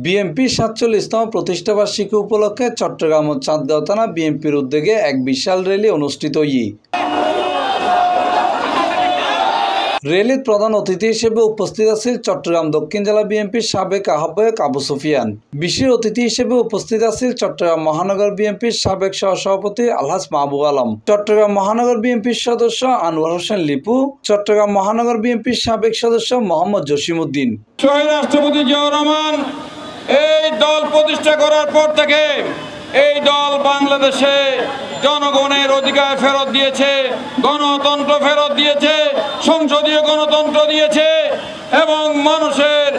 বিএনপির ৪৭তম প্রতিষ্ঠাবার্ষিকী উপলক্ষে চট্টগ্রাম ও চাঁদগাঁও থানা বিএনপির উদ্যোগে এক বিশাল র্যালি অনুষ্ঠিত র্যালির প্রধান অতিথি হিসেবে উপস্থিত আছেন চট্টগ্রাম দক্ষিণ জেলা বিএনপির সাবেক আহ্বায়ক আবু সুফিয়ান। বিশেষ অতিথি হিসেবে উপস্থিত আছেন চট্টগ্রাম মহানগর বিএনপির সাবেক সহসভাপতি আলহাজ মাহবুব আলম, চট্টগ্রাম মহানগর বিএনপির সদস্য আনোয়ার হোসেন লিপু, চট্টগ্রাম মহানগর বিএনপির সাবেক সদস্য মোহাম্মদ জসিমউদ্দিন। শহীদ রাষ্ট্রপতি জিয়াউর রহমান এই দল প্রতিষ্ঠা করার পর থেকে এই দল বাংলাদেশে জনগণের অধিকার ফেরত দিয়েছে, গণতন্ত্র ফেরত দিয়েছে, সংসদীয় গণতন্ত্র দিয়েছে এবং মানুষের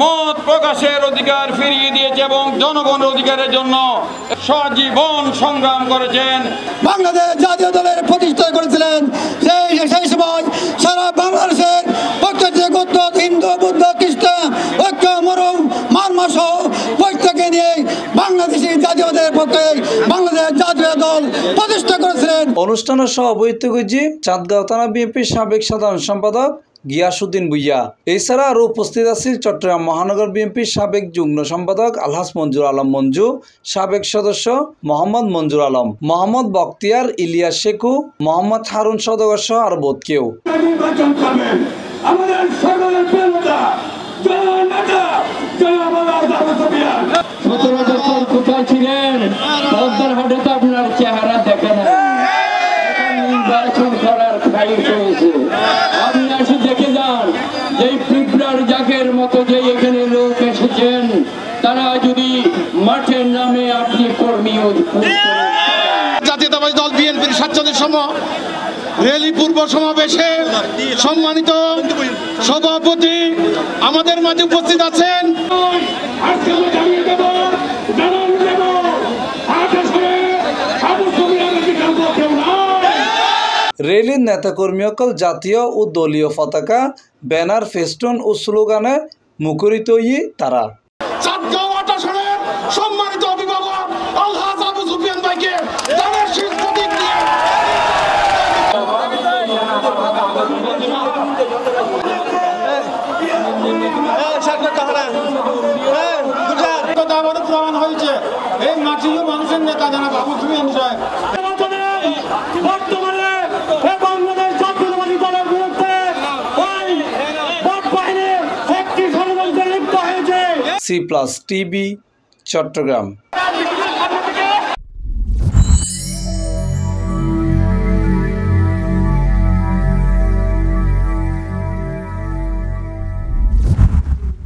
মত প্রকাশের অধিকার ফিরিয়ে দিয়েছে এবং জনগণের অধিকারের জন্য সারাজীবন সংগ্রাম করেছেন। বাংলাদেশ জাতীয় দলের প্রতিষ্ঠা করেছিলেন সেই সময় সারা বাংলাদেশের হিন্দু বৌদ্ধ খ্রিস্টান ঐক্য মরম মারমা সহ প্রত্যেকে নিয়ে বাংলাদেশি জাতীয়দের পক্ষে বাংলাদেশ জাতীয় দল প্রতিষ্ঠা করেছিলেন। অনুষ্ঠানের সভাপতিত্ব করেছেন চাঁদগাঁও থানা বিএনপির সাবেক সাধারণ সম্পাদক গিয়াসউদ্দিন ভুইয়া। এছাড়া আরও উপস্থিত আছেন চট্টগ্রাম মহানগর বিএনপির সাবেক যুগ্ম সম্পাদক আলহাজ মঞ্জুর আলম মঞ্জু, সাবেক সদস্য মোহাম্মদ মঞ্জুর আলম, মোহাম্মদ বখতিয়ার, ইলিয়াস শেখু, মোহাম্মদ হারুন সওদাগর সহ আরও বহুত কেউ। মতো যে এখানে লোক এসেছেন তারা যদি মাঠের নামে আপনি কর্মী জাতীয়তাবাদী দল বিএনপির ৪৭তম র্যালি পূর্ব সমাবেশে সম্মানিত সভাপতি আমাদের মাঝে উপস্থিত আছেন। র্যালির নেতাকর্মী সকল জাতীয় ও দলীয় পতাকা, ব্যানার, ফেস্টুন ও স্লোগানে মুখরিত তারা। সম্মানিত অভিভাবক আলহাজ আবু সুফিয়ান ভাইকে তাদের শীষ প্রতীক দিয়ে প্রমাণ হয়েছে এই মাটিও মানুষের নেতা জানা আবু সুফিয়ান সাহেব। C+ TV Chittagong.